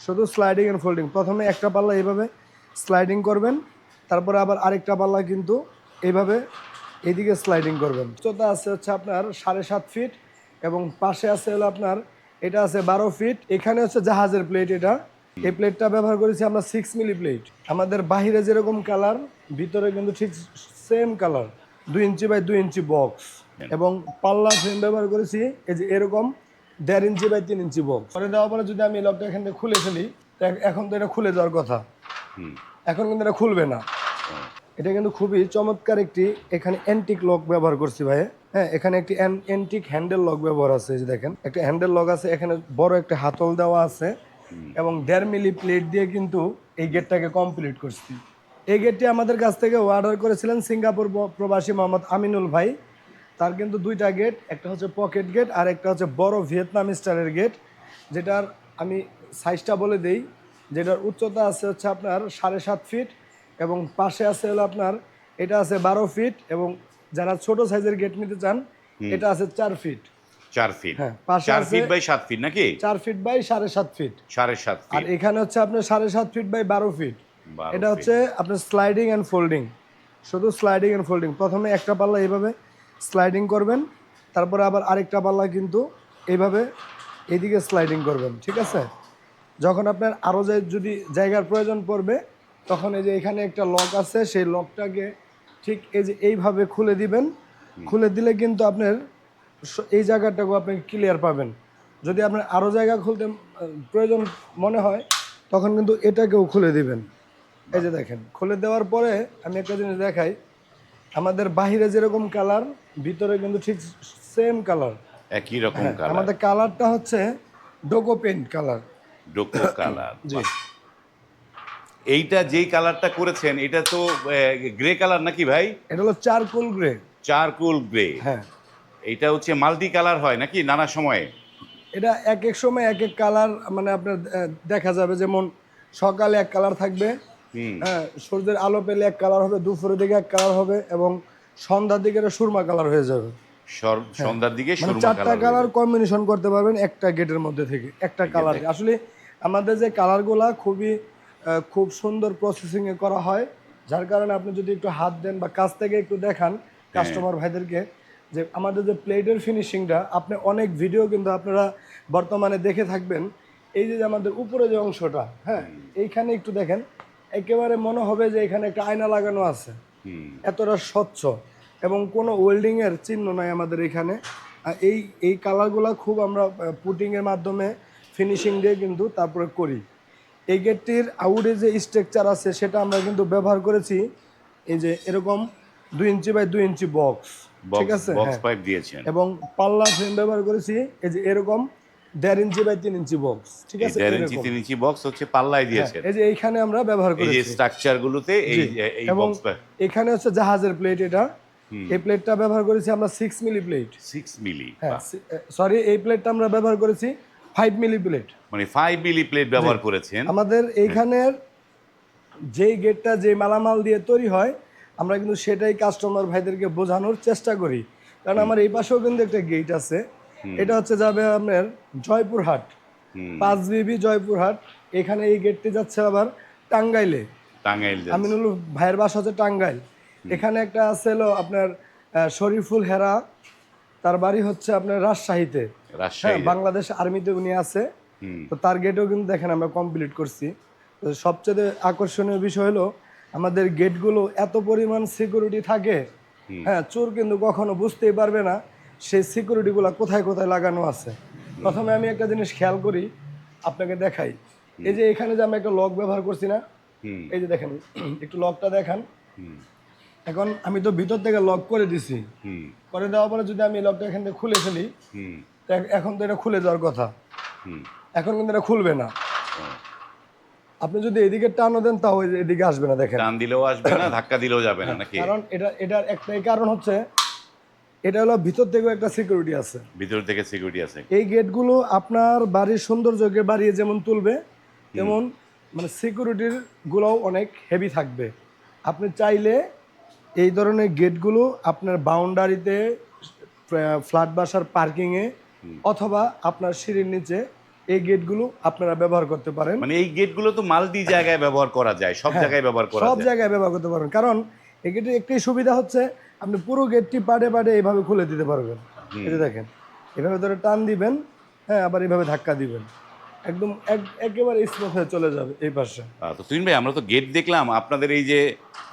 শুধু sliding and folding. প্রথমে একটা পাল্লা এইভাবে স্লাইডিং করবেন, তারপরে আবার আরেকটা পাল্লা কিন্তু এইভাবে এইদিকে স্লাইডিং করবেন। উচ্চতা আছে হচ্ছে আপনার 7.5 ফিট এবং পাশে আছে হলো আপনার এটা আছে 12 ফিট। এখানে হচ্ছে জাহাজের প্লেট। এটা এই প্লেটটা ব্যবহার করেছি আমরা 6 মিলি প্লেট। আমাদের বাহিরে যেরকম কালার, ভিতরে কিন্তু ঠিক same colour. 2 inch by 2 inch box এবং পাল্লা ফ্রেম ব্যবহার করেছি এই যে এরকম 1.5 ইঞ্চি বাই 3 ইঞ্চি বক্স করে দেওয়ার পরে যদি আমি লকটা এখান থেকে খুলে ফেলি, এখন তো এটা খুলে যাওয়ার কথা, এখন কিন্তু এটা খুলবে না। এটা কিন্তু খুবই চমৎকার একটি এখানে অ্যান্টিক লক ব্যবহার করছি ভাই। হ্যাঁ, এখানে একটি অ্যান্টিক হ্যান্ডেল লক ব্যবহার আছে। এই যে দেখেন একটা হ্যান্ডেল লক আছে, এখানে বড় একটা হাতল দেওয়া আছে এবং 1.5 মিলি প্লেট দিয়ে কিন্তু এই গেটটাকে কমপ্লিট করছি। এই গেটটি আমাদের কাছ থেকে অর্ডার করেছিলেন সিঙ্গাপুর প্রবাসী মোহাম্মদ আমিনুল ভাই। তার কিন্তু দুইটা গেট, একটা হচ্ছে পকেট গেট আর একটা হচ্ছে বড় ভিয়েতনাম স্টাইলের গেট, যেটার আমি সাইজটা বলে দেই। যেটার উচ্চতা আছে হচ্ছে আপনার 7.5 ফিট এবং পাশে আছে হলো আপনার এটা আছে 12 ফিট এবং যারা ছোট সাইজের গেট নিতে চান এটা আছে 4 ফিট। 4 ফিট, হ্যাঁ, পাশে 4 আছে ফিট বাই 7 ফিট নাকি? 4 ফিট বাই 7.5 ফিট। 7.5 আর ফিট। এখানে হচ্ছে আপনার 7.5 ফিট বাই 12 ফিট। 12 এটা ফিট। হচ্ছে আপনার স্লাইডিং অ্যান্ড ফোল্ডিং, শুধু স্লাইডিং অ্যান্ড ফোল্ডিং। প্রথমে একটা পাল্লা এইভাবে স্লাইডিং করবেন, তারপরে আবার আরেকটা পাল্লা কিন্তু এইভাবে এইদিকে স্লাইডিং করবেন, ঠিক আছে? যখন আপনার আরও যদি জায়গার প্রয়োজন পড়বে তখন এই যে এখানে একটা লক আছে, সেই লকটাকে ঠিক এই যে এইভাবে খুলে দিবেন। খুলে দিলে কিন্তু আপনার এই জায়গাটাকেও আপনি ক্লিয়ার পাবেন। যদি আপনার আরও জায়গা খুলতে প্রয়োজন মনে হয় তখন কিন্তু এটাকেও খুলে দিবেন। এই যে দেখেন, খুলে দেওয়ার পরে আমি একটা জিনিস দেখাই। আমাদের বাহিরে যেরকম কালার, ভিতরে কিন্তু ঠিক সেম কালার। একই রকম কালার। আমাদের কালারটা হচ্ছে ডোকো পেইন্ট কালার। ডোকো কালার। জি। এইটা যেই কালারটা করেছেন এটা তো গ্রে কালার নাকি ভাই? এটা হলো চারকোল গ্রে। Charcoal grey. হ্যাঁ, এইটা হচ্ছে মাল্টি কালার হয় নাকি নানা সময়ে? এটা এক এক সময় এক এক কালার, মানে আপনার দেখা যাবে যেমন সকালে এক কালার থাকবে, হ্যাঁ, সূর্যের আলো পেলে এক কালার হবে, দুপুরের দিকে এক কালার হবে এবং সন্ধ্যার দিকে এটা সুরমা কালার হয়ে যাবে। সন্ধ্যার দিকে মানে সুরমা 4টা কালার। কালার কম্বিনেশন করতে পারবেন একটা গেটের মধ্যে থেকে, একটা কালার। আসলে আমাদের যে কালারগুলা খুব সুন্দর প্রসেসিংয়ে করা হয়, যার কারণে আপনি যদি একটু হাত দেন বা কাছ থেকে একটু দেখান কাস্টমার ভাইদেরকে যে আমাদের যে প্লেটের ফিনিশিংটা, আপনি অনেক ভিডিও কিন্তু আপনারা বর্তমানে দেখে থাকবেন। এই যে আমাদের উপরে যে অংশটা, হ্যাঁ, এইখানে একটু দেখেন, একেবারে মনে হবে যে এখানে একটা আয়না লাগানো আছে, এতটা স্বচ্ছ এবং কোনো ওয়েল্ডিংয়ের চিহ্ন নাই আমাদের এখানে। এই কালারগুলো খুব আমরা পুটিংয়ের মাধ্যমে ফিনিশিং দিয়ে কিন্তু তারপরে করি। এই গেটটির আউটে যে স্ট্রাকচার আছে সেটা আমরা কিন্তু ব্যবহার করেছি এই যে এরকম 2 ইঞ্চি বাই 2 ইঞ্চি বক্স, ঠিক আছে? বক্স পাইপ দিয়েছেন এবং পাল্লা ফ্রেম ব্যবহার করেছি এই যে এরকম 1.5 ইঞ্চি বাই 3 ইঞ্চি বক্স, ঠিক আছে? 1.5 ইঞ্চি 3 ইঞ্চি বক্স হচ্ছে পাল্লায় দিয়েছেন। এই যে এইখানে আমরা ব্যবহার এই করেছি যে স্ট্রাকচার গুলোতে এই এবং বক্স পাইপ। এখানে হচ্ছে জাহাজের প্লেট। এটা এই প্লেটটা ব্যবহার করেছি আমরা 6 মিলি প্লেট। 6 মিলি। হ্যাঁ, সরি, এই প্লেটটা আমরা ব্যবহার করেছি 5 মিলি প্লেট। মানে 5 মিলি প্লেট ব্যবহার করেছেন। আমাদের এইখানের যেই গেটটা যে মালামাল দিয়ে তৈরি হয় আমরা কিন্তু সেটাই কাস্টমার ভাইদেরকে বোঝানোর চেষ্টা করি। কারণ আমার এই পাশেও কিন্তু একটা গেট আছে, এটা হচ্ছে যাবে আপনার জয়পুরহাট, 5 বিবি জয়পুরহাট। এখানে এই গেটটি যাচ্ছে আবার টাঙ্গাইলে। টাঙ্গাইল আমিনুল ভাইয়ের বাসা হচ্ছে টাঙ্গাইল। এখানে একটা আছে হলো আপনার শরীফুল হেরা, তার বাড়ি হচ্ছে আপনার রাজশাহীতে। হ্যাঁ, বাংলাদেশ আর্মিতে উনি আছে। তো তার গেটও কিন্তু দেখেন আমরা কমপ্লিট করছি। তো সবচেয়ে আকর্ষণীয় বিষয় হলো আমাদের গেটগুলো এত পরিমাণ সিকিউরিটি থাকে, হ্যাঁ, চোর কিন্তু কখনো বুঝতেই পারবে না সেই সিকিউরিটিগুলো কোথায় কোথায় লাগানো আছে। প্রথমে আমি একটা জিনিস খেয়াল করি, আপনাকে দেখাই। এই যে এখানে যে আমরা একটা লক ব্যবহার করছি না, এই যে দেখেন, একটু লকটা দেখান। এখন আমি তো ভিতর থেকে লক করে দিছি, করে দেওয়ার পরে যদি আমি লকটা এখান থেকে খুলে ফেলি, এখন তো এটা খুলে যাওয়ার কথা, এখন কিন্তু এটা খুলবে না। আপনি যদি এদিকে টানও দেন তাও এদিকে আসবে না। দেখেন, টান দিলেও আসবে না, ধাক্কা দিলেও যাবে না নাকি? কারণ এটার একটাই কারণ হচ্ছে এটা হলো ভিতর থেকেও একটা সিকিউরিটি আছে। ভিতর থেকে সিকিউরিটি আছে। এই গেটগুলো আপনার বাড়ির সৌন্দর্যকে বাড়িয়ে যেমন তুলবে, তেমন মানে সিকিউরিটির গুলোও অনেক হেভি থাকবে। আপনি চাইলে এই ধরনের গেটগুলো আপনার বাউন্ডারিতে, ফ্ল্যাট বাসার পার্কিংয়ে অথবা আপনার সিঁড়ির নিচে এই গেটগুলো আপনারা ব্যবহার করতে পারেন। মানে এই গেটগুলো তো মাল্টি জায়গায় ব্যবহার করা যায়, সব জায়গায় ব্যবহার করা সব যায়। জায়গায় ব্যবহার করতে পারবেন, কারণ এই গেটের একটাই সুবিধা হচ্ছে আপনি পুরো গেটটি পাড়ে পাড়ে এইভাবে খুলে দিতে পারবেন। এই যে দেখেন, এভাবে ধরে টান দিবেন, হ্যাঁ, আবার এইভাবে ধাক্কা দিবেন, একদম একেবারে স্মুথ হয়ে চলে যাবে এই পাশে। তো তুহিন ভাই, আমরা তো গেট দেখলাম, আপনাদের এই যে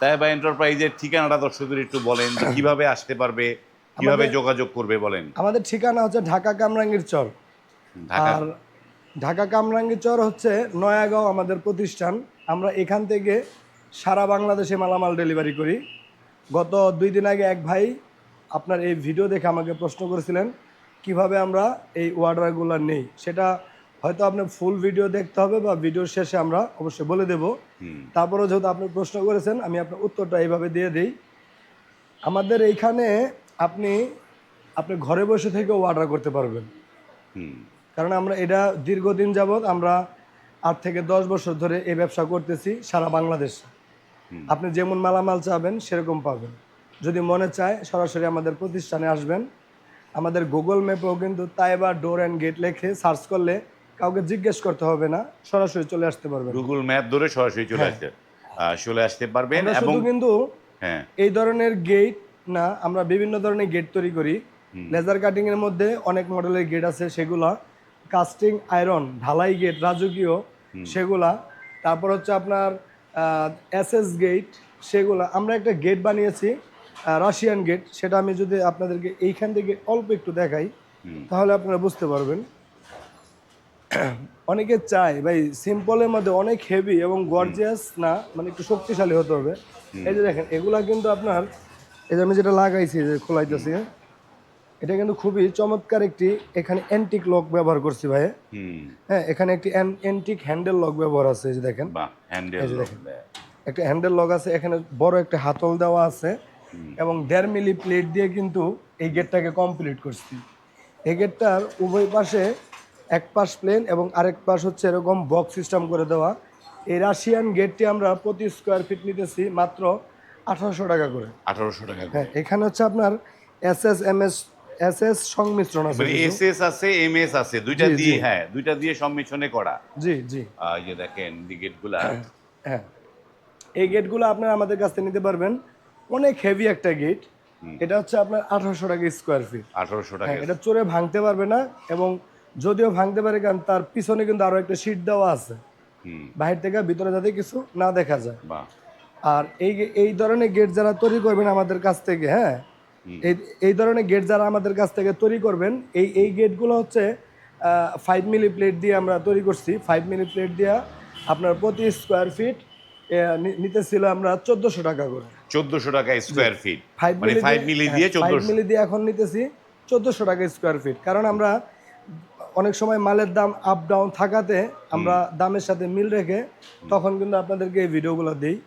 তাইবা এন্টারপ্রাইজের ঠিকানাটা দর্শকদের একটু বলেন, যে কিভাবে আসতে পারবে, কিভাবে যোগাযোগ করবে বলেন। আমাদের ঠিকানা হচ্ছে ঢাকা কামরাঙ্গীর চর। ঢাকা। আর ঢাকা কামরাঙ্গীর চর হচ্ছে নয়াগাঁও আমাদের প্রতিষ্ঠান। আমরা এখান থেকে সারা বাংলাদেশে মালামাল ডেলিভারি করি। গত 2 দিন আগে এক ভাই আপনার এই ভিডিও দেখে আমাকে প্রশ্ন করেছিলেন কিভাবে আমরা এই অর্ডারগুলো নেই। সেটা হয়তো আপনার ফুল ভিডিও দেখতে হবে বা ভিডিওর শেষে আমরা অবশ্যই বলে দেব। তারপরেও যেহেতু আপনি প্রশ্ন করেছেন, আমি আপনার উত্তরটা এইভাবে দিয়ে দিই। আমাদের এইখানে আপনি ঘরে বসে থেকেও অর্ডার করতে পারবেন, কারণ আমরা এটা দীর্ঘদিন যাবৎ আমরা 8 থেকে 10 বছর ধরে এই ব্যবসা করতেছি সারা বাংলাদেশে। আপনি যেমন মালামাল চাবেন সেরকম পাবেন। যদি মনে চায় সরাসরি আমাদের প্রতিষ্ঠানে আসবেন। আমাদের গুগল ম্যাপেও কিন্তু তাইবা ডোর অ্যান্ড গেট লিখে সার্চ করলে কাউকে জিজ্ঞেস করতে হবে না, সরাসরি চলে আসতে পারবেন। গুগল ম্যাপ ধরে সরাসরি চলে আসতে পারবেন। আমরা এবং শুধু কিন্তু হ্যাঁ, এই ধরনের গেট না, আমরা বিভিন্ন ধরনের গেট তৈরি করি। লেজার কাটিং এর মধ্যে অনেক মডেলের গেট আছে, সেগুলা কাস্টিং আয়রন ঢালাই গেট রাজকীয় সেগুলা, তারপর হচ্ছে আপনার এসএস গেট, সেগুলা আমরা একটা গেট বানিয়েছি রাশিয়ান গেট। সেটা আমি যদি আপনাদেরকে এইখান থেকে অল্প একটু দেখাই তাহলে আপনারা বুঝতে পারবেন। অনেকে চায় ভাই সিম্পলের মধ্যে অনেক হেভি এবং গর্জিয়াস না, মানে একটু শক্তিশালী হতে হবে। এই যে দেখেন, এগুলা কিন্তু আপনার, এই যে আমি যেটা লাগাইছি যে খোলাইতেছি, এটা কিন্তু খুবই চমৎকার একটি এখানে অ্যান্টিক লক ব্যবহার করছি ভাই। হ্যাঁ, এখানে একটি অ্যান্টিক হ্যান্ডেল লক ব্যবহার আছে। এই যে দেখেন, একটা হ্যান্ডেল লক আছে, এখানে বড় একটা হাতল দেওয়া আছে এবং 1.5 মিলি প্লেট দিয়ে কিন্তু এই গেটটাকে কমপ্লিট করছি। এই গেটটার উভয় পাশে এক পাশ প্লেন এবং আরেক পাশ হচ্ছে এরকম বক্স সিস্টেম করে দেওয়া। এই রাশিয়ান গেটটি আমরা প্রতি স্কোয়ার ফিট নিতেছি মাত্র 1800 টাকা করে। 1800 টাকা। হ্যাঁ, এখানে হচ্ছে আপনার এসএস এমএস এসএস সংমিশ্রণ আছে, মানে এসএস আছে, এমএস আছে, দুইটা দিয়ে, হ্যাঁ, দুইটা দিয়ে সংমিশ্রণে করা। জি জি। এই যে দেখেন এই গেটগুলা, হ্যাঁ, এই গেটগুলো আপনারা আমাদের কাছ থেকে নিতে পারবেন। অনেক হেভি একটা গেট। এটা হচ্ছে আপনার 1800 টাকা স্কোয়ার ফিট। 1800 টাকা। এটা চোরে ভাঙতে পারবে না, এবং যদিও ভাঙতে পারে কারণ তার পিছনে কিন্তু আরো একটা শীট দেওয়া আছে বাহির থেকে ভিতরে যাতে কিছু না দেখা যায়। আর এই ধরনের গেট যারা তৈরি করবেন আমাদের কাছ থেকে, হ্যাঁ, এই ধরনের গেট যারা আমাদের কাছ থেকে তৈরি করবেন, এই গেটগুলো হচ্ছে 5 মিলি প্লেট দিয়ে আমরা তৈরি করছি। 5 মিলি প্লেট দিয়ে আপনার প্রতি স্কোয়ার ফিট নিতেছিল আমরা 1400 টাকা করে। 1400 টাকা স্কোয়ার ফিট, 5 মানে 5 মিলি দিয়ে 1400। 5 মিলি দিয়ে এখন নিতেছি 1400 টাকা স্কোয়ার ফিট, কারণ আমরা অনেক সময় মালের দাম আপ ডাউন থাকাতে আমরা দামের সাথে মিল রেখে তখন কিন্তু আপনাদেরকে এই ভিডিওগুলো দিই।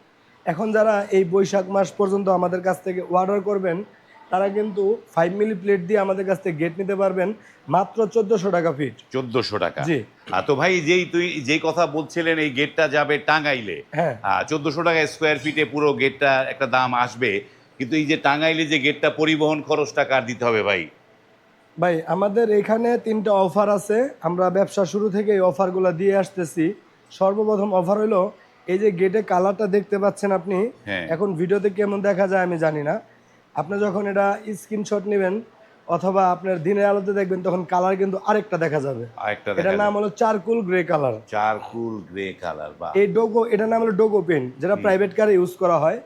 এখন যারা এই বৈশাখ মাস পর্যন্ত আমাদের কাছ থেকে অর্ডার করবেন তারা কিন্তু 5 মিলি প্লেট দিয়ে আমাদের কাছ থেকে গেট নিতে পারবেন মাত্র 1400 টাকা ফিট। 1400 টাকা। জি। তো ভাই, যেই কথা বলছিলেন এই গেটটা যাবে টাঙ্গাইলে, হ্যাঁ, 1400 টাকা স্কোয়ার ফিটে পুরো গেটটা একটা দাম আসবে, কিন্তু এই যে টাঙ্গাইলে যে গেটটা পরিবহন খরচটা কার দিতে হবে ভাই? ভাই আমাদের এখানে 3টা অফার আছে। আমরা ব্যবসা শুরু থেকে এই অফারগুলো দিয়ে আসতেছি। সর্বপ্রথম অফার হলো এই যে গেটে কালারটা দেখতে পাচ্ছেন আপনি, এখন ভিডিওতে কেমন দেখা যায় আমি জানি না। আপনি যখন এটা স্ক্রিনশট নেবেন অথবা আপনার দিনের আলোতে দেখবেন তখন কালার কিন্তু আরেকটা দেখা যাবে। এটার নাম হলো charcoal grey colour. Charcoal grey colour, বা এই ডোগো, এটার নাম হলো ডোগো পেন, যেটা প্রাইভেট কারে ইউজ করা হয়।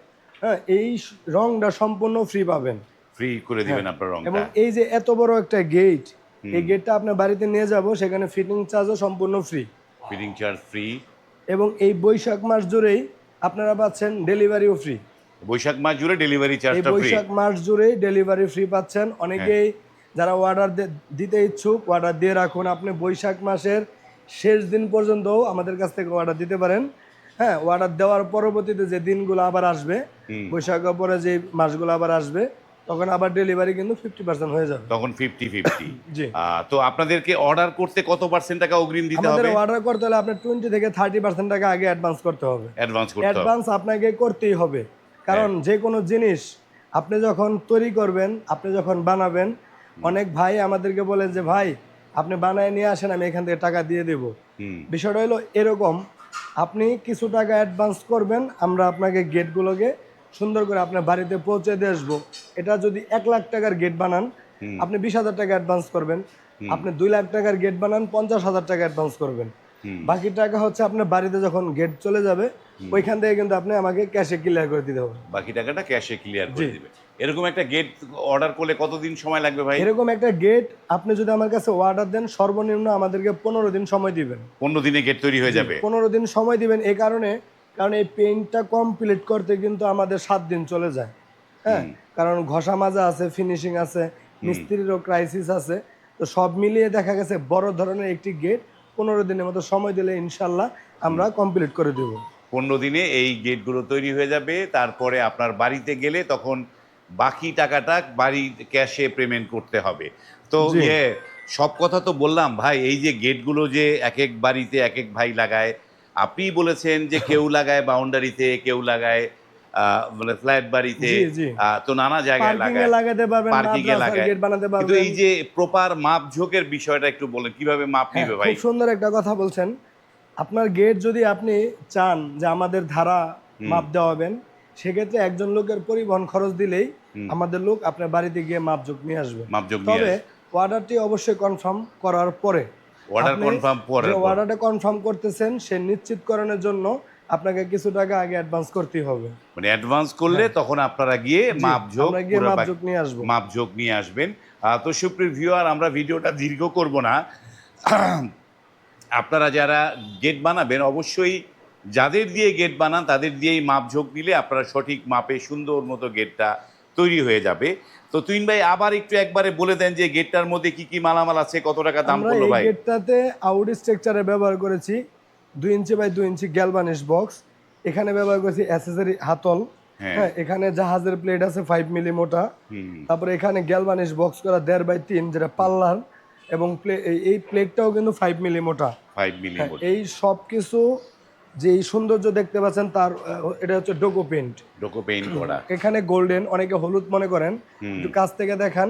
হ্যাঁ, এই রংটা সম্পূর্ণ ফ্রি পাবেন, ফ্রি করে দিবেন আপনার রংটা। এবং এই যে এত বড় একটা গেট, এই গেটটা আপনার বাড়িতে নিয়ে যাব, সেখানে ফিটিং চার্জও সম্পূর্ণ ফ্রি। ফিটিং চার্জ ফ্রি, এবং এই বৈশাখ মাস জুড়েই আপনারা পাচ্ছেন ডেলিভারিও ফ্রি। বৈশাখ মাস জুড়ে ডেলিভারি চার্জটা ফ্রি। বৈশাখ মাস জুড়েই ডেলিভারি ফ্রি পাচ্ছেন। অনেকেই যারা অর্ডার দিতে ইচ্ছুক অর্ডার দিয়ে রাখুন। আপনি বৈশাখ মাসের শেষ দিন পর্যন্তও আমাদের কাছ থেকে অর্ডার দিতে পারেন। হ্যাঁ, অর্ডার দেওয়ার পরবর্তীতে যে দিনগুলো আবার আসবে, বৈশাখের পরে যে মাসগুলো আবার আসবে, তখন আবার ডেলিভারি কিন্তু 50% হয়ে যাবে, তখন 50-50। জি। তো আপনাদেরকে অর্ডার করতে কত পার্সেন্ট টাকা অগ্রিম দিতে হবে? আমাদের অর্ডার করতে হলে আপনার 20 থেকে 30% টাকা আগে অ্যাডভান্স করতে হবে। অ্যাডভান্স আপনাকে করতেই হবে, কারণ যে কোনো জিনিস আপনি যখন তৈরি করবেন, আপনি যখন বানাবেন, অনেক ভাই আমাদেরকে বলেন যে ভাই আপনি বানায় নিয়ে আসেন, আমি এখান থেকে টাকা দিয়ে দেব। হুম বিষয়টা হলো এরকম, আপনি কিছু টাকা অ্যাডভান্স করবেন, আমরা আপনাকে গেটগুলোকে সুন্দর করে আপনার বাড়িতে পৌঁছে দিয়ে আসবো। এটা যদি 1 লাখ টাকার গেট বানান, হুম আপনি 20,000 টাকা অ্যাডভান্স করবেন। আপনি 2 লাখ টাকার গেট বানান, 50,000 টাকা অ্যাডভান্স করবেন। হুম বাকি টাকা হচ্ছে আপনার বাড়িতে যখন গেট চলে যাবে, ওইখান থেকে কিন্তু আপনি আমাকে ক্যাশে ক্লিয়ার করে দিতে হবে। বাকি টাকাটা ক্যাশে ক্লিয়ার করে জি। দিবে। এরকম একটা গেট অর্ডার করলে কতদিন সময় লাগবে ভাই? এরকম একটা গেট আপনি যদি আমার কাছে অর্ডার দেন, সর্বনিম্ন আমাদেরকে 15 দিন সময় দিবেন। 15 দিনে গেট তৈরি হয়ে যাবে? 15 দিন সময় দিবেন এই কারণে, কারণ এই পেইন্টটা কমপ্লিট করতে কিন্তু আমাদের 7 দিন চলে যায়। হ্যাঁ, কারণ ঘষা মাজা আছে, ফিনিশিং আছে, মিস্ত্রিরও ক্রাইসিস আছে। তো সব মিলিয়ে দেখা গেছে বড় ধরনের একটি গেট 15 দিনের মতো সময় দিলে ইনশাল্লাহ আমরা কমপ্লিট করে দেব। 15 দিনে এই গেটগুলো তৈরি হয়ে যাবে। তারপরে আপনার বাড়িতে গেলে তখন বাকি টাকাটা বাড়ি ক্যাশে পেমেন্ট করতে হবে। তো জি। সব কথা তো বললাম ভাই, এই যে গেটগুলো যে একেক বাড়িতে একেক ভাই লাগায়, আপনিই বলেছেন যে কেউ লাগায় বাউন্ডারিতে, কেউ লাগায় মানে ফ্ল্যাট বাড়িতে, জি, জি। তো নানা জায়গায় পার্কিং এ লাগায়, লাগাতে পারবেন, পার্কিং এ মাদ্রাসার লাগায়। গেট বানাতে কিন্তু পারবেন। এই যে প্রপার মাপঝোঁকের বিষয়টা একটু বলেন, কিভাবে মাপ হ্যাঁ, নিবে ভাই? খুব সুন্দর একটা কথা বলছেন। আপনার গেট যদি আপনি চান যে আমাদের ধারা মাপ দেওয়াবেন, সেক্ষেত্রে একজন লোকের পরিবহন খরচ দিলেই আমাদের লোক আপনার বাড়িতে গিয়ে মাপজোক নিয়ে আসবে। মাপঝোঁক নিয়ে তবে আসবে। অর্ডারটি অবশ্যই কনফার্ম করার পরে, অর্ডার আপনি কনফার্ম যে করার পর অর্ডারটা কনফার্ম করতেছেন সে নিশ্চিতকরণের জন্য আপনাকে কিছু টাকা আগে অ্যাডভান্স করতেই হবে। মানে অ্যাডভান্স করলে তখন আপনারা গিয়ে মাপঝোঁক আমরা গিয়ে পুরো মাপজোক নিয়ে আসবো। মাপঝোঁক নিয়ে আসবেন। তো সুপ্রিয় ভিউয়ার, আমরা ভিডিওটা দীর্ঘ করব না। আপনারা যারা গেট বানাবেন অবশ্যই যাদের দিয়ে গেট বানান তাদের দিয়েই মাপঝোঁক নিলে আপনারা সঠিক মাপে সুন্দর মতো গেটটা তৈরি হয়ে যাবে। তো তুইন ভাই আবার একটু একবারে বলে দেন যে গেটটার মধ্যে কি কি মালামাল আছে, কত টাকা দাম আমরা পড়লো এই ভাই? গেটটাতে আউট স্ট্রাকচারে ব্যবহার করেছি 2 ইঞ্চি বাই 2 ইঞ্চি গ্যালভানিশ বক্স। এখানে ব্যবহার করেছি অ্যাসেসরি হাতল। হ্যাঁ। হ্যাঁ, এখানে জাহাজের প্লেট আছে 5 মিলি মোটা। তারপরে এখানে গ্যালভানিশ বক্স করা 1.5 বাই 3 যেটা পাল্লার, এবং এই প্লেটটাও কিন্তু 5 মিলি মোটা। 5 মিলি হ্যাঁ, মোট এই সব কিছু যে এই সৌন্দর্য দেখতে পাচ্ছেন তার এটা হচ্ছে ডোকো পেইন্ট। ডোকো পেইন্ট করা। এখানে গোল্ডেন, অনেকে হলুদ মনে করেন, একটু কাছ থেকে দেখান,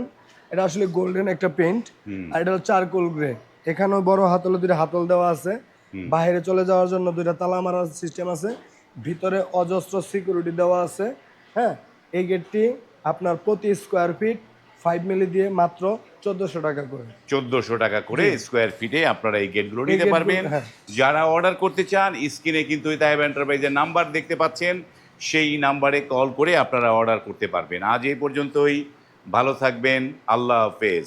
এটা আসলে গোল্ডেন একটা পেইন্ট। আর এটা হচ্ছে চারকোল গ্রে। এখানেও বড় হাতলে 2টা হাতল দেওয়া আছে, বাইরে চলে যাওয়ার জন্য 2টা তালা মারার সিস্টেম আছে, ভিতরে অজস্র সিকিউরিটি দেওয়া আছে। হ্যাঁ, এই গেটটি আপনার প্রতি স্কোয়ার ফিট 5 মিলি দিয়ে মাত্র 1400 টাকা করে। 1400 টাকা করে স্কোয়ার ফিটে আপনারা এই গেটগুলো নিতে গেটগুলো, পারবেন। হ্যাঁ। যারা অর্ডার করতে চান স্ক্রিনে কিন্তু তাইব এন্টারপ্রাইজের নাম্বার দেখতে পাচ্ছেন, সেই নাম্বারে কল করে আপনারা অর্ডার করতে পারবেন। আজ এই পর্যন্তই, ভালো থাকবেন, আল্লাহ হাফেজ।